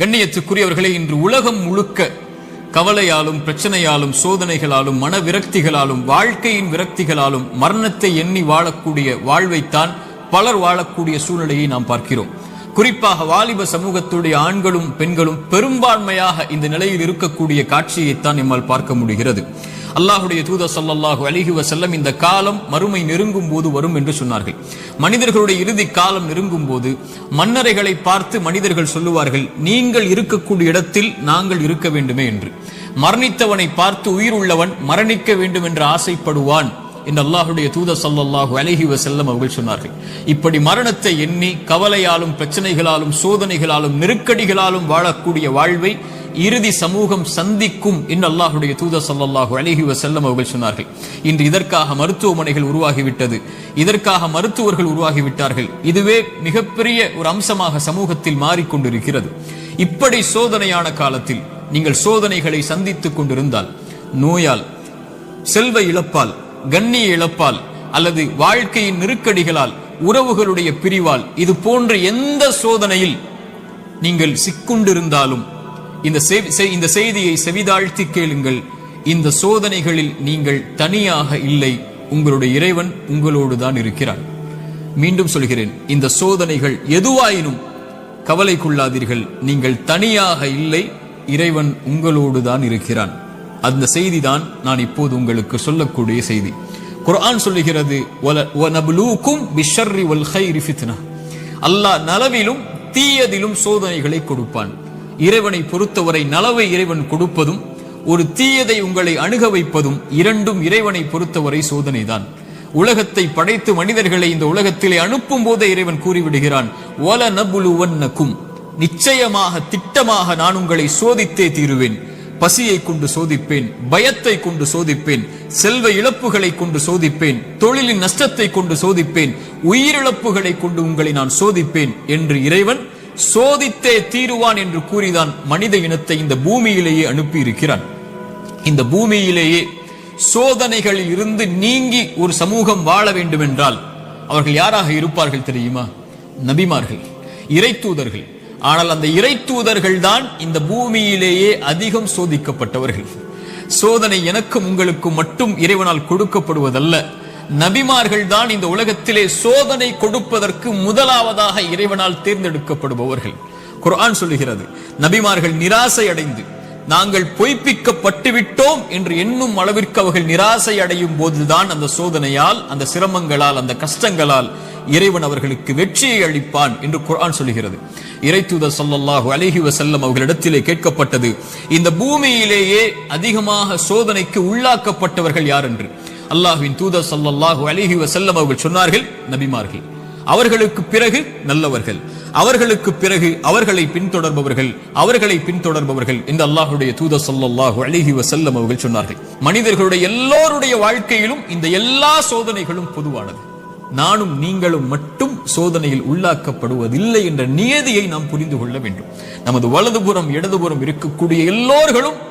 கண்ணியத்துக்குரியவர்களே, இன்று உலகம் முழுக்க கவலையாலும் பிரச்சனையாலும் சோதனைகளாலும் மன விரக்திகளாலும் வாழ்க்கையின் விரக்திகளாலும் மரணத்தை எண்ணி வாழக்கூடிய வாழ்வைத்தான் பலர் வாழக்கூடிய சூழ்நிலையை நாம் பார்க்கிறோம். குறிப்பாக வாலிப சமூகத்துடைய ஆண்களும் பெண்களும் பெரும்பான்மையாக இந்த நிலையில் இருக்கக்கூடிய காட்சியைத்தான் நம்மால் பார்க்க முடிகிறது. அல்லாஹுடைய தூதர் ஸல்லல்லாஹு அலைஹி வஸல்லம் இந்த காலம் மறுமை நெருங்கும் போது வரும் என்று சொன்னார்கள். மனிதர்களுடைய இறுதி காலம் நெருங்கும் போது மன்னரைகளை பார்த்து மனிதர்கள் சொல்லுவார்கள், நீங்கள் இருக்கக்கூடிய இடத்தில் நாங்கள் இருக்க வேண்டுமே என்று. மரணித்தவனை பார்த்து உயிர் உள்ளவன் மரணிக்க வேண்டும் என்று ஆசைப்படுவான் என்று அல்லாஹுடைய தூதர் ஸல்லல்லாஹு அலைஹி வஸல்லம் அவர்கள் சொன்னார்கள். இப்படி மரணத்தை எண்ணி கவலையாலும் பிரச்சனைகளாலும் சோதனைகளாலும் நெருக்கடிகளாலும் வாழக்கூடிய வாழ்வை இறுதி சமூகம் சந்திக்கும் என்று அல்லாஹுடைய தூதர் ஸல்லல்லாஹு அலைஹி வஸல்லம் அவர்கள் சொன்னார்கள். இன்று இதற்காக மருத்துவமனைகள் உருவாகிவிட்டது, இதற்காக மருத்துவர்கள் உருவாகிவிட்டார்கள். இதுவே மிகப்பெரிய ஒரு அம்சமாக சமூகத்தில் மாறிக்கொண்டிருக்கிறது. இப்படி சோதனையான காலத்தில் நீங்கள் சோதனைகளை சந்தித்துக் கொண்டிருந்தால், நோயால், செல்வ இழப்பால், கண்ணிய இழப்பால் அல்லது வாழ்க்கையின் நெருக்கடிகளால், உறவுகளுடைய பிரிவால், இது போன்ற எந்த சோதனையில் நீங்கள் சிக்குண்டிருந்தாலும் இந்த செய்தியை செவிதாழ்த்தி கேளுங்கள். இந்த சோதனைகளில் நீங்கள் தனியாக இல்லை, உங்களுடைய இறைவன் உங்களோடு தான் இருக்கிறான். மீண்டும் சொல்கிறேன், இந்த சோதனைகள் எதுவாயினும் கவலை கொள்ளாதீர்கள், நீங்கள் தனியாக இல்லை, இறைவன் உங்களோடு தான் இருக்கிறான். அந்த செய்தி தான் நான் இப்போது உங்களுக்கு சொல்லக்கூடிய செய்தி. குர்ஆன் சொல்லுகிறது, வனப்லூக்கும் பிஷ்ஷர்ரி வல் கைரி ஃபித்னா. அல்லாஹ் நலவிலும் தீயதிலும் சோதனைகளை கொடுப்பான். இறைவனை பொறுத்தவரை நலவை இறைவன் கொடுப்பதும் ஒரு தீயதை உங்களை அணுக வைப்பதும் இரண்டும் இறைவனை பொறுத்தவரை சோதனைதான். உலகத்தை படைத்து மனிதர்களை இந்த உலகத்திலே அனுப்பும் போதே இறைவன் கூறிவிடுகிறான், வலனப்லுவன்னகும், நிச்சயமாக திட்டமாக நான் உங்களை சோதித்தே தீருவேன். பசியை கொண்டு சோதிப்பேன், பயத்தை கொண்டு சோதிப்பேன், செல்வ இழப்புகளை கொண்டு சோதிப்பேன், தொழிலின் நஷ்டத்தை கொண்டு சோதிப்பேன், உயிரிழப்புகளை கொண்டு உங்களை நான் சோதிப்பேன் என்று இறைவன் சோதித்தே தீருவான் என்று கூறிதான் மனித இனத்தை இந்த பூமியிலேயே அனுப்பி இருக்கிறான். இந்த பூமியிலேயே சோதனைகளில் இருந்து நீங்கி ஒரு சமூகம் வாழ வேண்டும் என்றால் அவர்கள் யாராக இருப்பார்கள் தெரியுமா? நபிமார்கள், இறை தூதர்கள். ஆனால் அந்த இறை தூதர்கள் தான் இந்த பூமியிலேயே அதிகம் சோதிக்கப்பட்டவர்கள். சோதனை எனக்கும் உங்களுக்கும் மட்டும் இறைவனால் கொடுக்கப்படுவதல்ல, நபிமார்கள் தான் இந்த உலகத்திலே சோதனை கொடுப்பதற்கு முதலாவதாக இறைவனால் தேர்ந்தெடுக்கப்படுபவர்கள். குர்ஆன் சொல்லுகிறது, நபிமார்கள் நிராசை அடைந்து நாங்கள் பொய்ப்பிக்கப்பட்டு விட்டோம் என்று எண்ணும் அளவிற்கு அவர்கள் நிராசை அடையும் போதுதான் அந்த சோதனையால், அந்த சிரமங்களால், அந்த கஷ்டங்களால் இறைவன் அவர்களுக்கு வெற்றியை அளிப்பான் என்று குர்ஆன் சொல்லுகிறது. இறை தூதர் ஸல்லல்லாஹு அலைஹி வஸல்லம் அவர்களிடத்திலே கேட்கப்பட்டது, இந்த பூமியிலேயே அதிகமாக சோதனைக்கு உள்ளாக்கப்பட்டவர்கள் யார் என்று. அல்லாஹ்வின் தூதர் ஸல்லல்லாஹு அலைஹி வஸல்லம் அவர்கள் சொன்னார்கள், நபிமார்கள். அவர்களுக்கு பிறகு நல்லவர்கள், அவர்களுக்கு பிறகு அவர்களை பின்தொடர்பவர்கள் என்று அல்லாஹ்வுடைய தூதர் ஸல்லல்லாஹு அலைஹி வஸல்லம் அவர்கள் சொன்னார்கள். மனிதர்களுடைய எல்லோருடைய வாழ்க்கையிலும் இந்த எல்லா சோதனைகளும் பொதுவானது. நானும் நீங்களும் மட்டும் சோதனையில் உள்ளாக்கப்படுவதில்லை என்ற நியதியை நாம் புரிந்து கொள்ள வேண்டும். நமது வலதுபுறம் இடதுபுறம் இருக்கக்கூடிய எல்லோர்களும்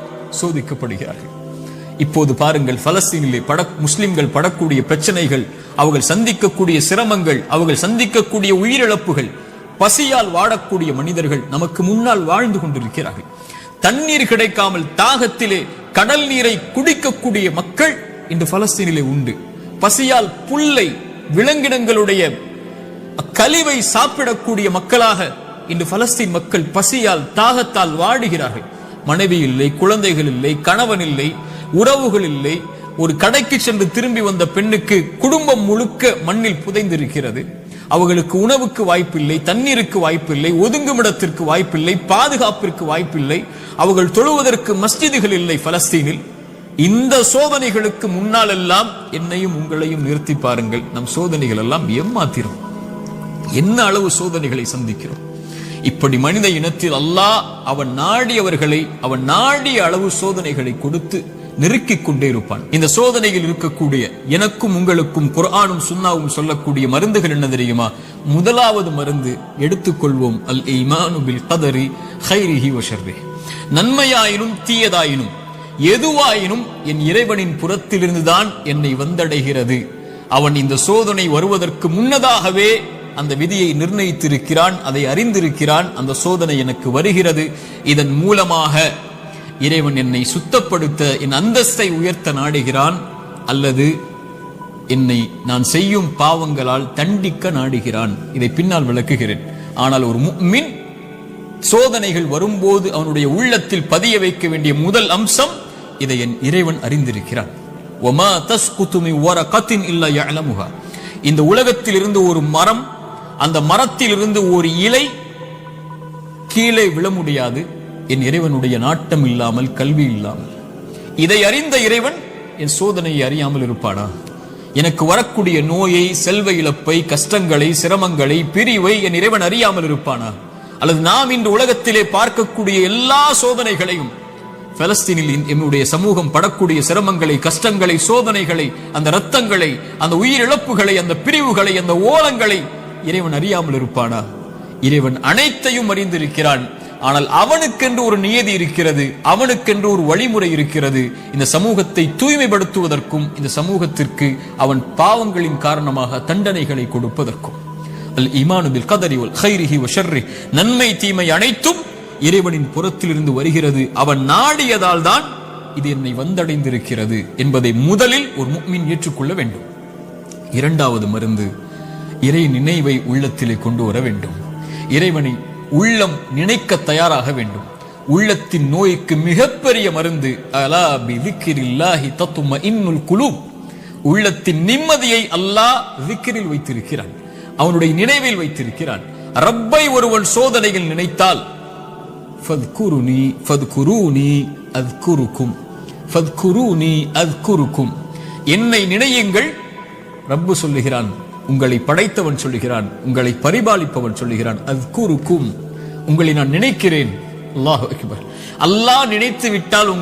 சோதிக்கப்படுகிறார்கள். இப்போது பாருங்கள், பலஸ்தீனிலே முஸ்லிம்கள் படக்கூடிய பிரச்சனைகள், அவர்கள் சந்திக்கக்கூடிய சிரமங்கள், அவர்கள் சந்திக்கக்கூடிய உயிரிழப்புகள், பசியால் வாழக்கூடிய மனிதர்கள் நமக்கு முன்னால் வாழ்ந்து கொண்டிருக்கிறார்கள். தண்ணீர் கிடைக்காமல் தாகத்திலே கடல் நீரை குடிக்கக்கூடிய மக்கள் இன்று பலஸ்தீனிலே உண்டு. பசியால் புல்லை, விலங்கினங்களுடைய கழிவை சாப்பிடக்கூடிய மக்களாக இன்று பலஸ்தீன் மக்கள் பசியால் தாகத்தால் வாடுகிறார்கள். மனைவி இல்லை, குழந்தைகள் இல்லை, கணவன் இல்லை, உறவுகள் இல்லை. ஒரு கடைக்கு சென்று திரும்பி வந்த பெண்ணுக்கு குடும்பம் முழுக்க மண்ணில் புதைந்திருக்கிறது. அவர்களுக்கு உணவுக்கு வாய்ப்பில்லை, தண்ணீருக்கு வாய்ப்பில்லை, ஒதுங்குமிடத்திற்கு வாய்ப்பில்லை, பாதுகாப்பிற்கு வாய்ப்பில்லை. அவர்கள் தொழுவதற்கு மஸ்ஜிதுகள் இல்லை பலஸ்தீனில். இந்த சோதனைகளுக்கு முன்னால் எல்லாம் என்னையும் உங்களையும் நிறுத்தி பாருங்கள். நம் சோதனைகள் எல்லாம் ஏமாத்திரும். என்ன அளவு சோதனைகளை சந்திக்கிறோம். இப்படி மனித இனத்தில் அல்லாஹ் அவன் நாடியவர்களை அவன் நாடிய அளவு சோதனைகளை கொடுத்து நெருக்கிக் கொண்டே இருப்பான். இந்த சோதனையில் இருக்கக்கூடிய எனக்கும் உங்களுக்கும் குர்ஆனும் சுன்னாவும் சொல்லக்கூடிய மருந்துகள் என்ன தெரியுமா? முதலாவது மருந்து எடுத்துக்கொள்வோம், அல் ஈமானு பில் கதரி கைரிஹி வ ஷர்ரிஹி. நன்மையாயினும் தீயதாயினும் எதுவாயினும் என் இறைவனின் புறத்திலிருந்துதான் என்னை வந்தடைகிறது. அவன் இந்த சோதனை வருவதற்கு முன்னதாகவே அந்த விதியை நிர்ணயித்திருக்கிறான், அதை அறிந்திருக்கிறான். அந்த சோதனை எனக்கு வருகிறது, இதன் மூலமாக இறைவன் என்னை சுத்தப்படுத்த, என் அந்தஸ்தை உயர்த்த நாடுகிறான், அல்லது என்னை நான் செய்யும் பாவங்களால் தண்டிக்க நாடுகிறான். இதை பின்னால் விளக்குகிறேன். ஆனால் ஒரு முஃமின் சோதனைகள் வரும்போது அவனுடைய உள்ளத்தில் பதிய வைக்க வேண்டிய முதல் அம்சம், இதை என் இறைவன் அறிந்திருக்கிறான். வமா தஸ்குது மின் வரகத்தின் இல்லா யஅலமுஹா. இந்த உலகத்தில் இருந்து ஒரு மரம், அந்த மரத்தில் இருந்து ஒரு இலை கீழே விழ முடியாது, என் இறைவனுடைய நாட்டம் இல்லாமல், கல்வி இல்லாமல். இதை அறிந்த இறைவன் என் சோதனையை அறியாமல் இருப்பானா? எனக்கு வரக்கூடிய நோயை, செல்வ இழப்பை, கஷ்டங்களை, சிரமங்களை, பிரிவை என் இறைவன் அறியாமல் இருப்பானா? அல்லது நாம் இன்று உலகத்திலே பார்க்கக்கூடிய எல்லா சோதனைகளையும், பலஸ்தீனில் என்னுடைய சமூகம் படக்கூடிய சிரமங்களை, கஷ்டங்களை, சோதனைகளை, அந்த இரத்தங்களை, அந்த உயிரிழப்புகளை, அந்த பிரிவுகளை, அந்த ஓலங்களை இறைவன் அறியாமல் இருப்பானா? இறைவன் அனைத்தையும் அறிந்திருக்கிறான். ஆனால் அவனுக்கென்று ஒரு நியதி இருக்கிறது, அவனுக்கென்று ஒரு வழிமுறை இருக்கிறது. இந்த சமூகத்தை தூய்மைப்படுத்துவதற்கும், இந்த சமூகத்திற்கு அவன் பாவங்களின் காரணமாக தண்டனைகளை கொடுப்பதற்கும். அல் ஈமானு பில் கதரி வல் கைரிஹி வ ஷர்ரி, நன்மை தீமை அனைத்தும் இறைவனின் புறத்திலிருந்து வருகிறது. அவன் நாடியதால் தான் இது என்னை வந்தடைந்திருக்கிறது என்பதை முதலில் ஒரு முஃமின் ஏற்றுக்கொள்ள வேண்டும். இரண்டாவது மருந்து, இறை நினைவை உள்ளத்திலே கொண்டு வர வேண்டும். இறைவனை உள்ளம் நினைக்க தயாராக வேண்டும். உள்ளத்தின் நோய்க்கு மிகப்பெரிய மருந்து அலா பிதிக்ரில்லாஹி தத்மஇன்னுல் குலூப். உள்ளத்தின் நிம்மதியை அல்லாஹ் திக்ரில் வைத்திருக்கிறான், அவனுடைய நினைவில் வைத்திருக்கிறான். ரப்பை ஒருவன் சோதனையில் நினைத்தால், ஃபத்குருனி ஃபத்குரூனி அத்குருக்கும், ஃபத்குரூனி அத்குருக்கும், என்னை நினையுங்கள். ரப்பு சொல்லுகிறான், உங்களை படைத்தவன் சொல்லுகிறான், உங்களை பரிபாலிப்பவன் சொல்லுகிறான், அத்குருக்கும், உங்களை நான் நினைக்கிறேன். அல்லாஹு அக்பர். அல்லாஹ் நினைத்து விட்டால்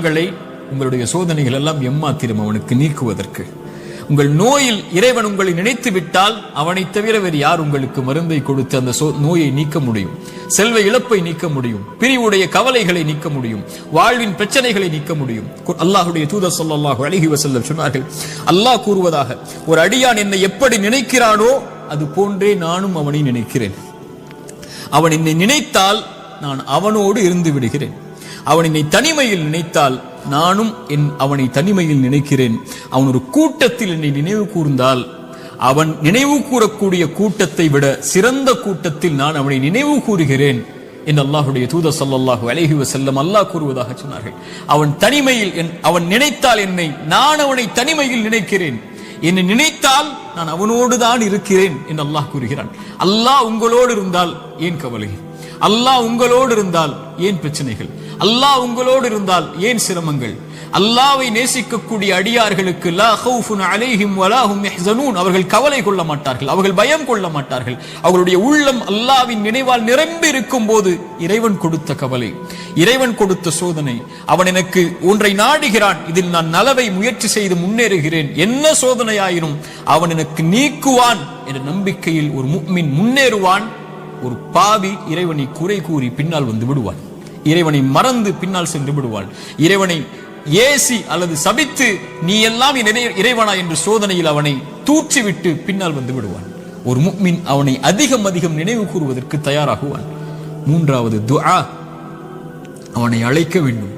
உங்களுடைய சோதனைகள் எல்லாம் எம்மாத்திரம் அவனுக்கு நீக்குவதற்கு. உங்கள் நோயில் இறைவன் உங்களை நினைத்து விட்டால் அவனை தவிர வேறு யார் உங்களுக்கு மருந்தை கொடுத்து அந்த நோயை நீக்க முடியும்? செல்வ இழப்பை நீக்க முடியும், பிரிவுடைய கவலைகளை நீக்க முடியும், வாழ்வின் பிரச்சனைகளை நீக்க முடியும். அல்லாஹ்வுடைய தூதர் ஸல்லல்லாஹு அலைஹி வஸல்லம் சொன்னார்கள், அல்லாஹ் கூறுவதாக, ஒரு அடியான் என்னை எப்படி நினைக்கிறானோ அது போன்றே நானும் அவனை நினைக்கிறேன். அவன் என்னை நினைத்தால் நான் அவனோடு இருந்து விடுகிறேன். அவன் என்னை தனிமையில் நினைத்தால் நானும் அவனை தனிமையில் நினைக்கிறேன். அவன் ஒரு கூட்டத்தில் என்னை நினைவு கூர்ந்தால் அவன் நினைவு கூறக்கூடிய கூட்டத்தை விட சிறந்த கூட்டத்தில் நான் அவனை நினைவு கூறுகிறேன் என்று அல்லாஹ்வுடைய தூதர் ஸல்லல்லாஹு அலைஹி வஸல்லம் அல்லாஹ் கூறுவதாக சொன்னார்கள். அவன் தனிமையில் அவன் நினைத்தால் என்னை, நான் அவனை தனிமையில் நினைக்கிறேன். என்னை நினைத்தால் நான் அவனோடு தான் இருக்கிறேன் என்று அல்லாஹ் கூறுகிறான். அல்லாஹ் உங்களோடு இருந்தால் ஏன் கவலை? அல்லாஹ் உங்களோடு இருந்தால் ஏன் பிரச்சனைகள்? அல்லாஹ் உங்களோடு இருந்தால் ஏன் சிரமங்கள்? அல்லாஹ்வை நேசிக்கக்கூடிய அடியார்களுக்கு லா ஹவுஃபுன் அலைஹிம் வலா ஹும் யஹ்ஸனூன், அவர்கள் கவலை கொள்ள மாட்டார்கள், அவர்கள் பயம் கொள்ள மாட்டார்கள். அவர்களுடைய உள்ளம் அல்லாஹ்வின் நினைவால் நிரம்பி இருக்கும் போது இறைவன் கொடுத்த கவலை, இறைவன் கொடுத்த சோதனை, அவன் எனக்கு ஒன்றை நாடுகிறான், இதில் நான் நலவை முயற்சி செய்து முன்னேறுகிறேன், என்ன சோதனையாயினும் அவன் எனக்கு நீக்குவான் என்ற நம்பிக்கையில் ஒரு முஃமின் முன்னேறுவான். ஒரு பாவி இறைவனை குறை கூறி பின்னால் வந்து விடுவான், இறைவனை மறந்து பின்னால் சென்று விடுவாள், இறைவனை ஏசி அல்லது சபித்து நீ எல்லாம் இறைவனா என்று சோதனையில் அவனை தூற்றிவிட்டு பின்னால் வந்து விடுவான். ஒரு முஃமின் அவனை அதிகம் அதிகம் நினைவு கூறுவதற்கு தயாராகுவான். மூன்றாவது துஆ, அவனை அழைக்க வேண்டும்.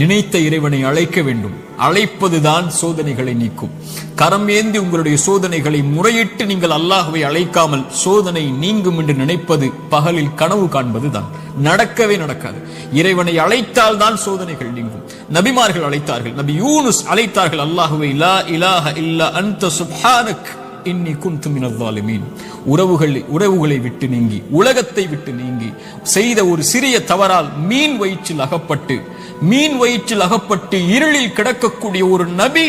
நினைத்த இறைவனை அழைக்க வேண்டும். அழைப்பதுதான் சோதனைகளை நீக்கும். கரம் ஏந்தி உங்களுடைய சோதனைகளை முறையிட்டு நீங்கள் அல்லாஹ்வை அழைக்காமல் சோதனை நீங்கும் என்று நினைப்பது பகலில் கனவு காண்பதுதான். நடக்கவே நடக்காது. இறைவனை அழைத்தால் தான் சோதனைகள் நீங்கும். நபிமார்கள் அழைத்தார்கள். நபி யூனுஸ் அழைத்தார்கள் அல்லாஹ்வை, லா இலாஹ இல்லா அன்த சுப்ஹானக் இன்னி குன்து மினல் ஸாலிமீன். உறவுகளை விட்டு நீங்கி, உலகத்தை விட்டு நீங்கி செய்த ஒரு சிறிய தவறால் மீன் வயிற்றில் அகப்பட்டு இருளில் கிடக்கக்கூடிய ஒரு நபி,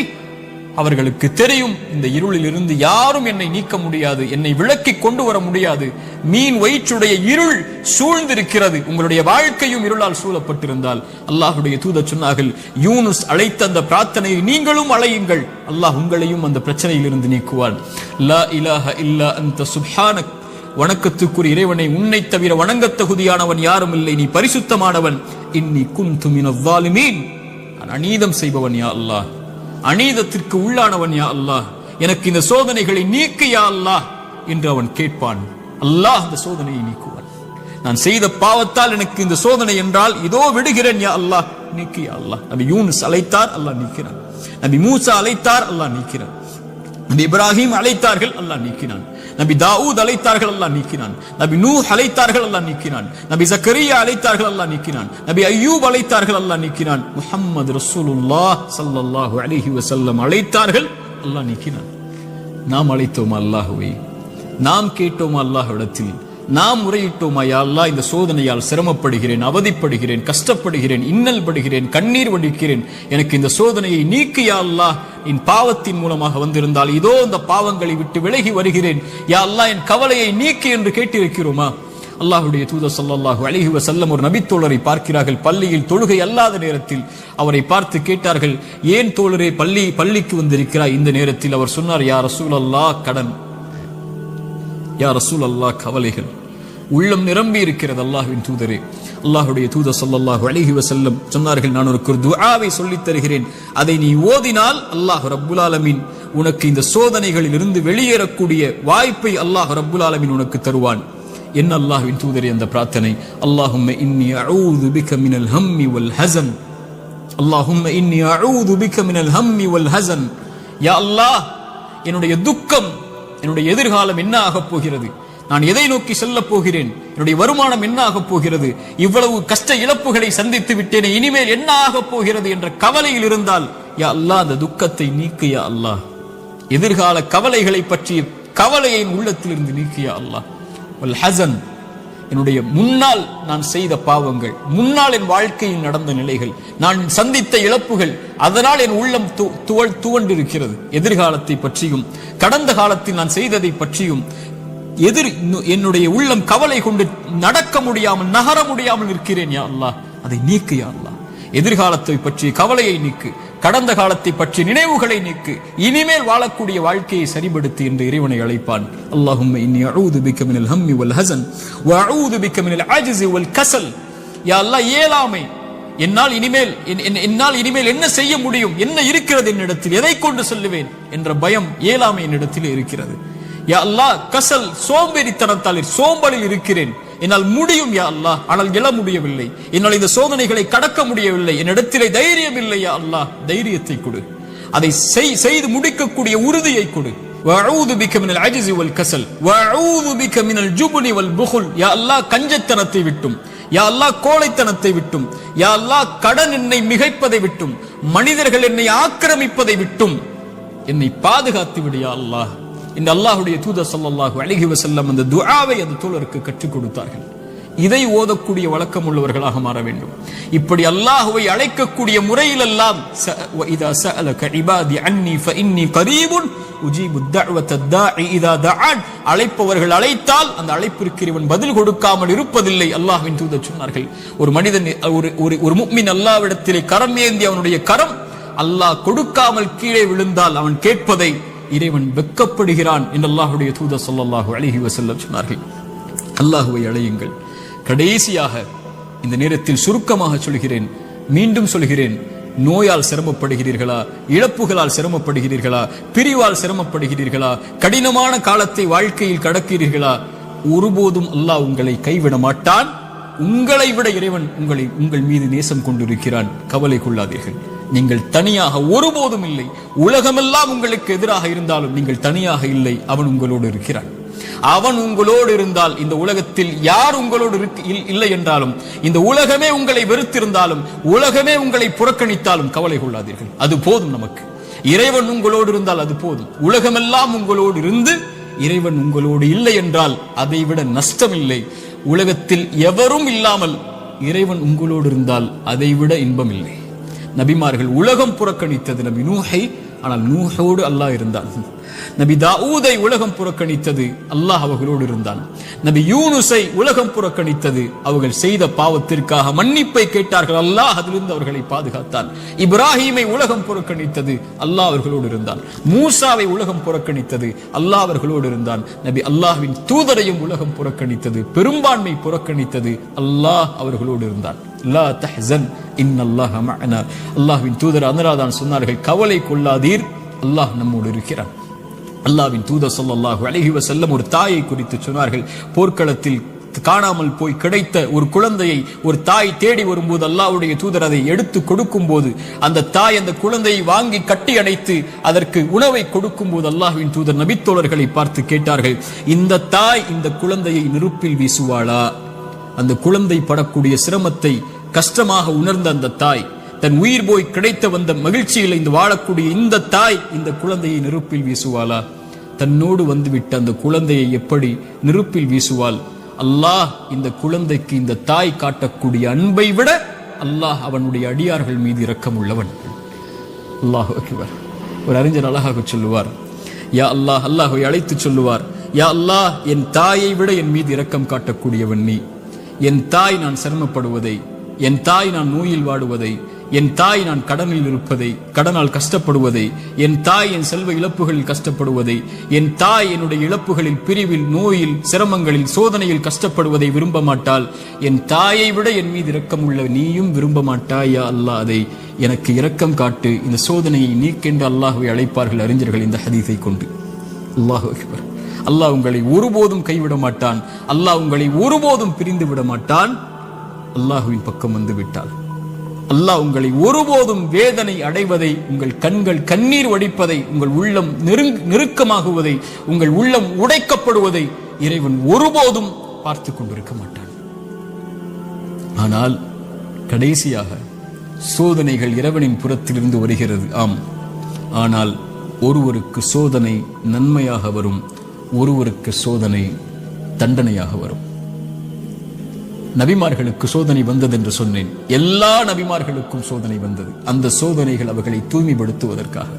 அவர்களுக்கு தெரியும் இந்த இருளில் இருந்து யாரும் என்னை நீக்க முடியாது, என்னை விளக்கி கொண்டு வர முடியாது, மீன் வயிற்றுடைய இருள் சூழ்ந்திருக்கிறது, உங்களுடைய வாழ்க்கையும் இருளால் சூழப்பட்டிருந்தால் அல்லாஹ்வுடைய தூதர் சொன்னார்கள், யூனுஸ் அழைத்த அந்த பிரார்த்தனையை நீங்களும் அழையுங்கள், அல்லாஹ் உங்களையும் அந்த பிரச்சனையில் இருந்து நீக்குவான். லா இலாஹ இல்லா அன்த சுப்ஹானக், வணக்கத்துக்குரிய இறைவனை, உன்னை தவிர வணங்கத் தகுதியானவன் யாரும் இல்லை, நீ பரிசுத்தமானவன். இன்னி குன்து மினல் ஸாலிமீன், நான் அநீதம் செய்பவன் யா அல்லாஹ், அநீதத்திற்கு உள்ளானவன் யா அல்லாஹ், எனக்கு இந்த சோதனைகளை நீக்கு யா அல்லாஹ் என்று அவன் கேட்பான். அல்லாஹ் அந்த சோதனையை நீக்குவான். நான் செய்த பாவத்தால் எனக்கு இந்த சோதனை என்றால் இதோ விடுகிறேன் யா அல்லாஹ், நீக்கு யா அல்லாஹ். நபி யூனுஸ் அழைத்தார், அல்லாஹ் நீக்கிறான். நபி மூசா அழைத்தார், அல்லாஹ் நீக்கிறான். நபி இப்ராஹிம் அழைத்தார்கள், அல்லாஹ் நீக்கினான். நபி தாவூத் அழைத்தார்கள், அல்லாஹ் நீக்கினான். நபி நூஹ் அழைத்தார்கள், அல்லாஹ் நீக்கினான். நபி ஜக்கரியா அழைத்தார்கள், அல்லாஹ் நீக்கினான். நபி அய்யூப் அழைத்தார்கள், அல்லாஹ் நீக்கினான். முஹம்மது ரசூலுல்லாஹ் ஸல்லல்லாஹு அலைஹி வஸல்லம் அழைத்தார்கள், அல்லாஹ் நீக்கினான். நாம் அழைத்தோமா அல்லாஹ்வை? நாம் கேட்டோமா அல்லாஹ்விடத்தில்? நாம் முறையிட்டோமா, யா அல்லாஹ் இந்த சோதனையால் சிரமப்படுகிறேன், அவதிப்படுகிறேன், கஷ்டப்படுகிறேன், இன்னல் படுகிறேன், கண்ணீர் வடிக்கிறேன், எனக்கு இந்த சோதனையை நீக்கு யா அல்லாஹ். என் பாவத்தின் மூலமாக வந்திருந்தால் இதோ இந்த பாவங்களை விட்டு விலகி வருகிறேன் யா அல்லாஹ், என் கவலையை நீக்கு என்று கேட்டிருக்கிறோமா? அல்லாஹ்வுடைய தூதர் ஸல்லல்லாஹு அலைஹி வஸல்லம் ஒரு நபித்தோழரை பார்க்கிறார்கள். பள்ளியில் தொழுகை அல்லாத நேரத்தில் அவரை பார்த்து கேட்டார்கள், ஏன் தோழரே பள்ளிக்கு வந்திருக்கிறாய் இந்த நேரத்தில்? அவர் சொன்னார், யா ரசூலல்லாஹ், கடன், யா ரசூலல்லாஹ், கவலைகள். உள்ளம் நிரம்பி இருக்கிறது அல்லாஹ்வின் தூதரே. அல்லாஹ்வுடைய தூதர் ஸல்லல்லாஹு அலைஹி வஸல்லம் சொன்னார்கள், நான் ஒரு துஆவை சொல்லித் தருகிறேன், அதை நீ ஓதினால் அல்லாஹ் ரப்புல் ஆலமீன் உனக்கு இந்த சோதனைகளில் இருந்து வெளியேறக்கூடிய வாய்ப்பை அல்லாஹ் ரப்புல் ஆலமீன் உனக்கு தருவான். என்ன அல்லாஹ்வின் தூதரே அந்த பிரார்த்தனை? அல்லாஹும்ம இன்னி அஊது பிக மினல் ஹம்மி வல் ஹஸன். அல்லாஹும்ம இன்னி அஊது பிக மினல் ஹம்மி வல் ஹஸன். யா அல்லாஹ், என்னுடைய துக்கம், என்னுடைய எதிர்காலம் என்ன ஆகப் போகிறது? நான் எதை நோக்கி செல்லப் போகிறேன்? என்னுடைய வருமானம் என்ன ஆகப் போகிறது? இவ்வளவு கஷ்ட இழப்புகளை சந்தித்து விட்டேனே, இனிமேல் என்ன ஆகப் போகிறது என்ற கவலையில் இருந்தால் யா அல்லாஹ் அந்த துக்கத்தை நீக்கு யா அல்லாஹ். எதிர்கால கவலைகளை பற்றிய கவலையை உள்ளத்திலிருந்து நீக்கு யா அல்லாஹ். வல் ஹஸன், என்னுடைய முன்னால் நான் செய்த பாவங்கள், முன்னால் என் வாழ்க்கையில் நடந்த நிலைகள், நான் சந்தித்த இழப்புகள், அதனால் என் உள்ளம் துவண்டிருக்கிறது. எதிர்காலத்தை பற்றியும் கடந்த காலத்தில் நான் செய்ததை பற்றியும் என்னுடைய உள்ளம் கவலை கொண்டு நடக்க முடியாமல், நகர முடியாமல் இருக்கிறேன் யா அல்லாஹ், அதை நீக்கு யா அல்லாஹ். எதிர்காலத்தை பற்றி கவலையை நீக்கு, கடந்த காலத்தை பற்றி நினைவுகளை நீக்கு, இனிமேல் வாழக்கூடிய வாழ்க்கையை சரிபடுத்து என்று இறைவனை அழைப்பான். அல்லாஹும்ம இன்னி அஊது பிக மினல் ஹம்மி வல் ஹஸன் வ அஊது பிக மினல் அஜ்ஸி வல் கஸல். யா அல்லாஹ், இயலாமை, என்னால் இனிமேல் என்ன செய்ய முடியும், என்ன இருக்கிறது என்னிடத்தில், எதை கொண்டு செல்லுவேன் என்ற பயம், இயலாமை என்னிடத்தில் இருக்கிறது. யா அல்லாஹ், கசல், சோம்பேறித்தனத்தால் சோம்பலில் இருக்கிறேன், என்னால் முடியும் யா அல்லாஹ், ஆனால் எழ முடியவில்லை, என்னால் இந்த சோதனைகளை கடக்க முடியவில்லை, என்னிடத்திலே தைரியம் இல்லை யா அல்லாஹ், தைரியத்தை கொடு, அதை செய்து முடிக்கக்கூடிய உறுதியை கொடு. வஅஊது பிக மினல் அஜ்ஸி வல் கஸல் வஅஊது பிக மினல் ஜுப்னி வல் புகுல். யா அல்லாஹ், கஞ்சத்தனத்தை விட்டும், யா அல்லாஹ் கோழைத்தனத்தை விட்டும், யா அல்லாஹ் கடன் என்னை மிகைப்பதை விட்டும், மனிதர்கள் என்னை ஆக்கிரமிப்பதை விட்டும் என்னை பாதுகாத்து விடு யா அல்லாஹ். இந்த அல்லாஹ்வுடைய தூதர் ஸல்லல்லாஹு அலைஹி வஸல்லம் அந்த துஆவை அந்த தோழருக்கு கற்றுக் கொடுத்தார்கள். இதை ஓதக்கூடிய வழக்கம் உள்ளவர்களாக மாற வேண்டும். இப்படி அல்லாஹ்வை அழைக்கக்கூடிய முறையில் எல்லாம் இதா சஅலக இபாதி அன்னி ஃபஇன்னி கரீபுன் உஜீபு தஅவத தாஇ இதா தஆன். அழைப்பவர்கள் அழைத்தால் அந்த அழைப்பிற்கு இவன் பதில் கொடுக்காமல் இருப்பதில்லை. அல்லாஹ்வின் தூதர் சொன்னார்கள், ஒரு மனிதன், ஒரு முஃமின் அல்லாஹ்விடத்திலே கரம் ஏந்தி அவனுடைய கரம் அல்லாஹ் கொடுக்காமல் கீழே விழுந்தால் அவன் கேட்பதை இறைவன் வெட்கப்படுகிறான் என்று அல்லாஹ்வுடைய தூதர் ஸல்லல்லாஹு அலைஹி வஸல்லம் சொன்னார்கள். அல்லாஹ்வை அழையுங்கள். கடைசியாக இந்த நேரத்தில் சுருக்கமாக சொல்கிறேன், மீண்டும் சொல்கிறேன், நோயால் சிரமப்படுகிறீர்களா, இழப்புகளால் சிரமப்படுகிறீர்களா, பிரிவால் சிரமப்படுகிறீர்களா, கடினமான காலத்தை வாழ்க்கையில் கடக்கிறீர்களா, ஒருபோதும் அல்லாஹ் உங்களை கைவிட மாட்டான். உங்களை விட இறைவன் உங்கள் மீது நேசம் கொண்டிருக்கிறான். கவலை கொள்ளாதீர்கள். நீங்கள் தனியாக ஒருபோதும் இல்லை. உலகமெல்லாம் உங்களுக்கு எதிராக இருந்தாலும் நீங்கள் தனியாக இல்லை. அவன் உங்களோடு இருக்கிறான். அவன் உங்களோடு இருந்தால், இந்த உலகத்தில் யார் உங்களோடு இல்லை என்றாலும், இந்த உலகமே உங்களை வெறுத்திருந்தாலும், உலகமே உங்களை புறக்கணித்தாலும் கவலை கொள்ளாதீர்கள். அது போதும் நமக்கு. இறைவன் உங்களோடு இருந்தால் அது போதும். உலகமெல்லாம் உங்களோடு இருந்து இறைவன் உங்களோடு இல்லை என்றால் அதை விட நஷ்டம் இல்லை. உலகத்தில் எவரும் இல்லாமல் இறைவன் உங்களோடு இருந்தால் அதை விட இன்பம் இல்லை. நபிமார்கள் உலகம் புறக்கணித்தது நபி நூஹை, ஆனால் நூஹோடு அல்லாஹ் இருந்தான். நபி தாவூதை உலகம் புறக்கணித்தது, அல்லாஹ் அவர்களோடு இருந்தான். நபி யூனுஸை உலகம் புறக்கணித்தது, அவர்கள் செய்த பாவத்திற்காக மன்னிப்பை கேட்டார்கள், அல்லாஹ் அதிலிருந்து அவர்களை பாதுகாத்தான். இப்ராஹீமை உலகம் புறக்கணித்தது, அல்லாஹ் அவர்களோடு இருந்தான். மூசாவை உலகம் புறக்கணித்தது, அல்லாஹ் அவர்களோடு இருந்தான். நபி அல்லாஹ்வின் தூதரையும் உலகம் புறக்கணித்தது, பெரும்பான்மை புறக்கணித்தது, அல்லாஹ் அவர்களோடு இருந்தான். லா தஹ்சன் இன்னல்லாஹ மஅனா. அல்லாஹ்வின் தூதர் அதனால்தான் சொன்னார்கள், கவலை கொள்ளாதீர், அல்லாஹ் நம்மோடு இருக்கிறான். அல்லாஹ்வின் தூதர் ஸல்லல்லாஹு அலைஹி வஸல்லம் ஒரு தாயை குறித்து சொன்னார்கள். போர்க்களத்தில் காணாமல் போய் கிடைத்த ஒரு குழந்தையை ஒரு தாய் தேடி வரும்போது அல்லாஹ்வுடைய தூதர் அதை எடுத்து கொடுக்கும் போது அந்த தாய் அந்த குழந்தையை வாங்கி கட்டி அணைத்து அதற்கு உணவை கொடுக்கும் போது அல்லாஹ்வின் தூதர் நபித்தோழர்களை பார்த்து கேட்டார்கள், இந்த தாய் இந்த குழந்தையை நெருப்பில் வீசுவாளா? அந்த குழந்தை படக்கூடிய சிரமத்தை கஷ்டமாக உணர்ந்த அந்த தாய், தன் உயிர் போய் கிடைத்த வந்த மகிழ்ச்சியில் இந்த வாழக்கூடிய இந்த தாய் இந்த குழந்தையை நெருப்பில் வீசுவாளா? தன்னோடு வந்துவிட்ட அந்த குழந்தையை எப்படி நெருப்பில் வீசுவாள்? அல்லாஹ் இந்த குழந்தைக்கு இந்த தாய் காட்டக்கூடிய அன்பை விட அல்லாஹ் அவனுடைய அடியார்கள் மீது இரக்கம் உள்ளவன். அல்லாஹு அக்பர். ஒரு அறிஞர் அழகாக சொல்லுவார், யா அல்லாஹ், அல்லாஹ்வை அழைத்து சொல்லுவார், யா அல்லாஹ், என் தாயை விட என் மீது இரக்கம் காட்டக்கூடியவன் நீ. என் தாய் நான் சிரமப்படுவதை, என் தாய் நான் நோயில் வாடுவதை, என் தாய் நான் கடனில் இருப்பதை, கடனால் கஷ்டப்படுவதை, என் தாய் என் செல்வ இழப்புகளில் கஷ்டப்படுவதை, என் தாய் என்னுடைய இழப்புகளில், பிரிவில், நோயில், சிரமங்களில், சோதனையில் கஷ்டப்படுவதை விரும்ப மாட்டாள். என் தாயை விட என் மீது இரக்கம் உள்ள நீயும் விரும்ப மாட்டாயா அல்லாஹ், அதை எனக்கு இரக்கம் காட்டு, இந்த சோதனையை நீக்கென்று அல்லாஹ்வை அழைப்பார்கள் அறிஞர்கள் இந்த ஹதீஸை கொண்டு. அல்லாஹு அக்பர். அல்லாஹ் உங்களை ஒருபோதும் கைவிட மாட்டான். அல்லாஹ் உங்களை ஒருபோதும் பிரிந்து விட மாட்டான். அல்லாஹ்வின் பக்கம் வந்து விட்டால் அல்லாஹ் உங்களை ஒருபோதும் வேதனை அடைவதை, உங்கள் கண்கள் கண்ணீர் வடிப்பதை, உங்கள் உள்ளம் நெருக்கமாகுவதை, உங்கள் உள்ளம் உடைக்கப்படுவதை இறைவன் ஒருபோதும் பார்த்து கொண்டிருக்க மாட்டான். ஆனால் கடைசியாக சோதனைகள் இறைவனின் புறத்திலிருந்து வருகிறது. ஆம், ஆனால் ஒருவருக்கு சோதனை நன்மையாக வரும், ஒருவருக்கு சோதனை தண்டனையாக வரும். நபிமார்களுக்கு சோதனை வந்தது என்று சொன்னேன். எல்லா நபிமார்களுக்கும் சோதனை வந்தது. அந்த சோதனைகள் அவர்களை தூய்மைப்படுத்துவதற்காக,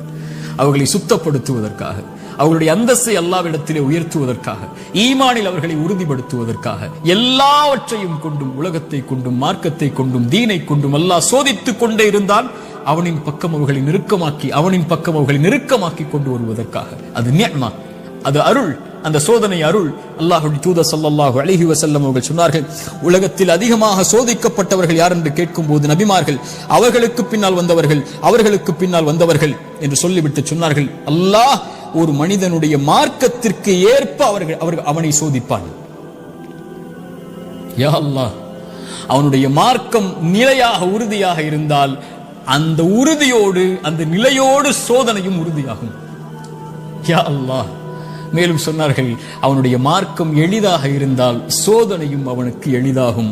அவர்களை சுத்தப்படுத்துவதற்காக, அவர்களுடைய அந்தஸ்தை அல்லாஹ்விடத்திலே உயர்த்துவதற்காக, ஈமானில் அவர்களை உறுதிப்படுத்துவதற்காக, எல்லாவற்றையும் கொண்டும், உலகத்தை கொண்டும், மார்க்கத்தை கொண்டும், தீனை கொண்டும் அல்லாஹ் சோதித்துக் கொண்டே இருந்தால் அவனின் பக்கம் அவர்களை நெருக்கமாக்கி, அவனின் பக்கம் அவர்களை நெருக்கமாக்கி கொண்டு வருவதற்காக. அது நிஅமா, அது அருள். அந்த சோதனை அருள். அல்லாஹ்வுடைய தூதர் ஸல்லல்லாஹு அலைஹி வஸல்லம் அவர்கள் சொன்னார்கள், உலகத்தில் அதிகமாக சோதிக்கப்பட்டவர்கள் யார் என்று கேட்கும் போது நபிமார்கள், அவர்களுக்கு பின்னால் வந்தவர்கள், அவர்களுக்கு பின்னால் வந்தவர்கள் என்று சொல்லிவிட்டு சொன்னார்கள், அல்லாஹ் ஒரு மனிதனுடைய மார்க்கத்திற்கு ஏற்ப அவனை சோதிப்பான். யா அல்லாஹ், அவனுடைய மார்க்கம் நிலையாக உறுதியாக இருந்தால் அந்த உறுதியோடு, அந்த நிலையோடு சோதனையும் உறுதியாகும். யா அல்லாஹ். மேலும் சொன்னார்கள், அவனுடைய மார்க்கம் எளிதாக இருந்தால் சோதனையும் அவனுக்கு எளிதாகும்.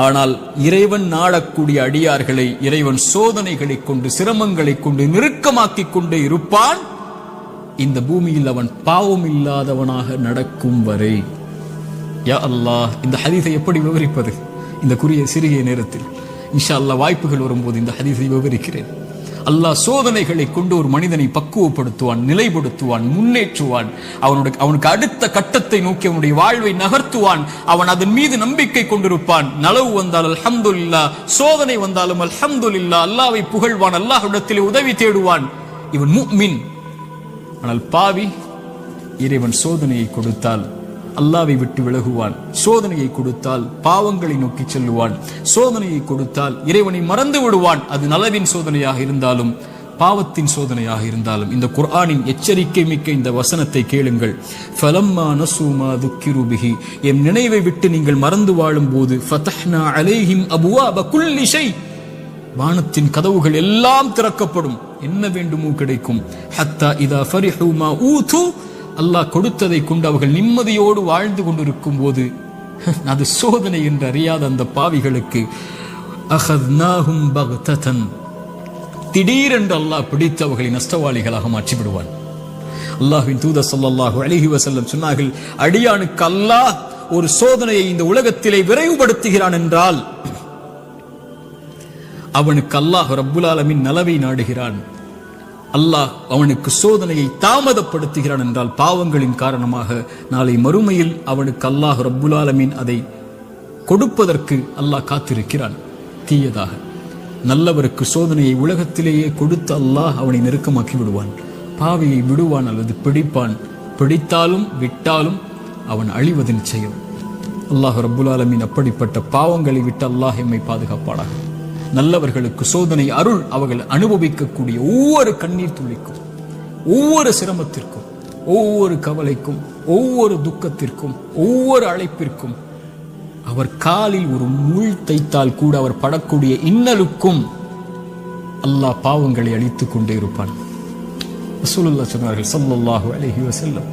ஆனால் இறைவன் நாடக்கூடிய அடியார்களை இறைவன் சோதனைகளை கொண்டு, சிரமங்களை கொண்டு நெருக்கமாக்கிக் கொண்டே இருப்பான், இந்த பூமியில் அவன் பாவம் இல்லாதவனாக நடக்கும் வரை. யா அல்லாஹ், இந்த ஹதீஸை எப்படி விவரிப்பது இந்த சிறிய நேரத்தில்? இன்ஷா அல்லாஹ் வாய்ப்புகள் வரும்போது இந்த ஹதீஸை விவரிக்கிறேன். அல்லாஹ் சோதனைகளை கொண்டு ஒரு மனிதனை பக்குவப்படுத்துவான், நிலைப்படுத்துவான், முன்னேற்றுவான். அவனுக்கு அடுத்த கட்டத்தை நோக்கி அவனுடைய வாழ்வை நகர்த்துவான். அவன் அதன் மீது நம்பிக்கை கொண்டிருப்பான். நலவு வந்தால் அல்ஹம்துலில்லாஹ், சோதனை வந்தாலும் அல்ஹம்துலில்லாஹ், அல்லாஹ்வை புகழ்வான், அல்லாஹ்விடத்திலே உதவி தேடுவான். இவன் முஃமின். ஆனால் பாவி, இறைவன் சோதனையை கொடுத்தால் அல்லாஹ்வை விட்டு விலகுவான், சோதனையை கொடுத்தால் பாவங்களை நோக்கி செல்லுவான், சோதனையை கொடுத்தால் இறைவனை மறந்து விடுவான். அது நலவின் சோதனையாக இருந்தாலும் பாவத்தின் சோதனையாக இருந்தாலும். இந்த குர்ஆனின் எச்சரிக்கை மிக்க இந்த வசனத்தை கேளுங்கள். ஃபலம்மா நஸூ மா துக்கிரு பிஹி, எம் நினைவை விட்டு நீங்கள் மறந்து வாழும் போது, ஃபதஹ்னா அலைஹிம் அபுவாப குல்லி ஷை, வானத்தின் கதவுகள் எல்லாம் திறக்கப்படும், என்ன வேண்டுமோ கிடைக்கும். ஹத்தா இதா ஃபரிஹு மா ஊது, அல்லாஹ் கொடுத்ததை கொண்டு அவர்கள் நிம்மதியோடு வாழ்ந்து கொண்டிருக்கும் போது, அது சோதனை என்று அறியாத அந்த பாவிகளுக்கு அஹத்னாஹும் பக்ததன், திடீரென்று அல்லாஹ் பிடித்து அவர்களை நஷ்டவாளிகளாக மாற்றி விடுவான். அல்லாஹ்வின் தூதர் ஸல்லல்லாஹு அலைஹி வஸல்லம் சொன்னார்கள், அடியானுக்கு அல்லாஹ் ஒரு சோதனையை இந்த உலகத்திலே விரைவுபடுத்துகிறான் என்றால் அவனுக்கு அல்லாஹ் ரப்புல் ஆலமீன் நலவை நாடுகிறான். அல்லாஹ் அவனுக்கு சோதனையை தாமதப்படுத்துகிறான் என்றால் பாவங்களின் காரணமாக நாளை மறுமையில் அவனுக்கு அல்லாஹ் ரப்புல் ஆலமீன் அதை கொடுப்பதற்கு அல்லாஹ் காத்திருக்கிறான். தீயதாக நல்லவருக்கு சோதனையை உலகத்திலேயே கொடுத்து அல்லாஹ் அவனை நெருக்கமாக்கி விடுவான். பாவியை விடுவான் அல்லது பிடிப்பான். பிடித்தாலும் விட்டாலும் அவன் அழிவது நிச்சயம். அல்லாஹ் ரப்புல் ஆலமீன் அப்படிப்பட்ட பாவங்களை விட்டு அல்லாஹ் எம்மை பாதுகாப்பானாக. நல்லவர்களுக்கு சோதனை அருள் அவர்கள் அனுபவிக்கக்கூடிய ஒவ்வொரு கண்ணீர் துளிக்கும், ஒவ்வொரு சிரமத்திற்கும், ஒவ்வொரு கவலைக்கும், ஒவ்வொரு துக்கத்திற்கும், ஒவ்வொரு அழைப்பிற்கும், அவர் காலில் ஒரு முள் தைத்தால் கூட அவர் படக்கூடிய இன்னலுக்கும் அல்லாஹ் பாவங்களை அழித்துக் கொண்டே இருப்பான். ரசூலுல்லாஹ் சொன்னார்கள் ஸல்லல்லாஹு அலைஹி வஸல்லம்.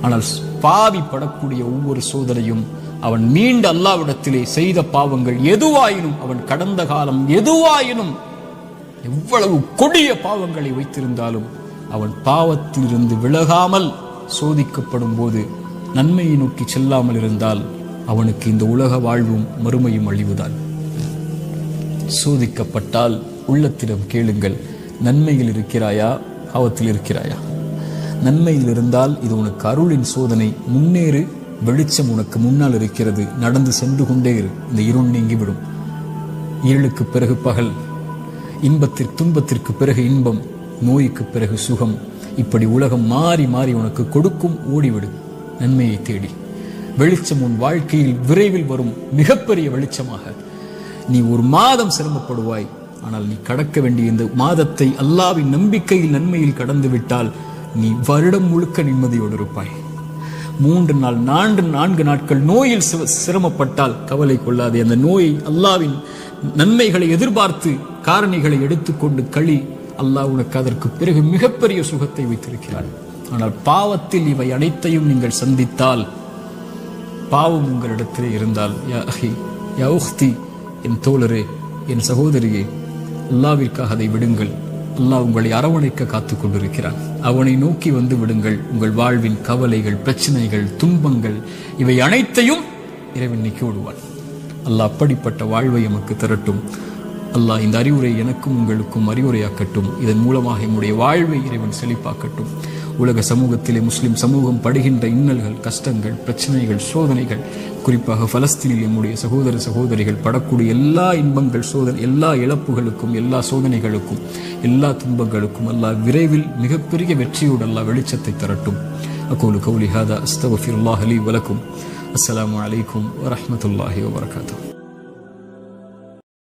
ஆனால் பாவி படக்கூடிய ஒவ்வொரு சோதனையும் அவன் மீண்ட அல்லாஹ்விடத்திலே செய்த பாவங்கள் எதுவாயினும், அவன் கடந்த காலம் எதுவாயினும், எவ்வளவு கொடிய பாவங்களை வைத்திருந்தாலும் அவன் பாவத்திலிருந்து விலகாமல் சோதிக்கப்படும் போது நன்மையை நோக்கி செல்லாமல் இருந்தால் அவனுக்கு இந்த உலக வாழ்வும் மறுமையும் அழிவுதான். சோதிக்கப்பட்டால் உள்ளத்திடம் கேளுங்கள், நன்மையில் இருக்கிறாயா, பாவத்தில் இருக்கிறாயா? நன்மையில் இருந்தால் இது உனக்கு அருளின் சோதனை, முன்னேறு, வெளிச்சம் உனக்கு முன்னால் இருக்கிறது, நடந்து சென்று கொண்டே இரு, இந்த இருள் நீங்கிவிடும். இருளுக்கு பிறகு பகல், துன்பத்திற்கு பிறகு இன்பம், நோய்க்கு பிறகு சுகம், இப்படி உலகம் மாறி மாறி உனக்கு கொடுக்கும். ஓடிவிடு நன்மையை தேடி. வெளிச்சம் உன் வாழ்க்கையில் விரைவில் வரும், மிகப்பெரிய வெளிச்சமாக. நீ ஒரு மாதம் சிரமப்படுவாய், ஆனால் நீ கடக்க வேண்டிய இந்த மாதத்தை அல்லாஹ்வின் நம்பிக்கையில் நன்மையில் கடந்து விட்டால் நீ வருடம் முழுக்க நிம்மதியோடு இருப்பாய். 3 நாள் 4 நாட்கள் நோயில் சிரமப்பட்டால் கவலை கொள்ளாதே. அந்த நோயை அல்லாஹ்வின் நன்மைகளை எதிர்பார்த்து காரணிகளை எடுத்துக்கொண்டு களி, அல்லாஹ் உனக்கு அதற்கு பிறகு மிகப்பெரிய சுகத்தை வைத்திருக்கிறார். ஆனால் பாவத்தில் இவை அனைத்தையும் நீங்கள் சந்தித்தால், பாவம் உங்களிடத்திலே இருந்தால், யா அஹி யா உக்தி, என் தோழரே, என் சகோதரியே, அல்லாஹ்விற்காக அதை விடுங்கள். அல்லாஹ் உங்களை அரவணைக்க காத்துக் கொண்டிருக்கிறான். அவனை நோக்கி வந்து விடுங்கள். உங்கள் வாழ்வின் கவலைகள், பிரச்சனைகள், துன்பங்கள் இவை அனைத்தையும் இறைவன் நீக்கி விடுவான். அல்லாஹ் அப்படிப்பட்ட வாழ்வை நமக்கு தரட்டும். அல்லாஹ் இந்த அறிவுரை எனக்கும் உங்களுக்கும் அறிவுரையாக்கட்டும். இதன் மூலமாக என்னுடைய வாழ்வை இறைவன் செழிப்பாக்கட்டும். உலக சமூகத்திலே முஸ்லிம் சமூகம் படுகின்ற இன்னல்கள், கஷ்டங்கள், பிரச்சனைகள், சோதனைகள், குறிப்பாக பலஸ்தீனில் நம்முடைய சகோதர சகோதரிகள் படக்கூடிய எல்லா இன்பங்கள், எல்லா இழப்புகளுக்கும், எல்லா சோதனைகளுக்கும், எல்லா துன்பங்களுக்கும் அல்லாஹ் விரைவில் மிகப்பெரிய வெற்றியோடு அல்லாஹ் வெளிச்சத்தை தரட்டும். அகூலு கௌலி ஹாதா அஸ்தக்ஃபிருல்லாஹ் லீ வலக்கும். அஸ்ஸலாமு அலைக்கும் வரஹ்மத்துல்லாஹி வபரகாத்துஹு.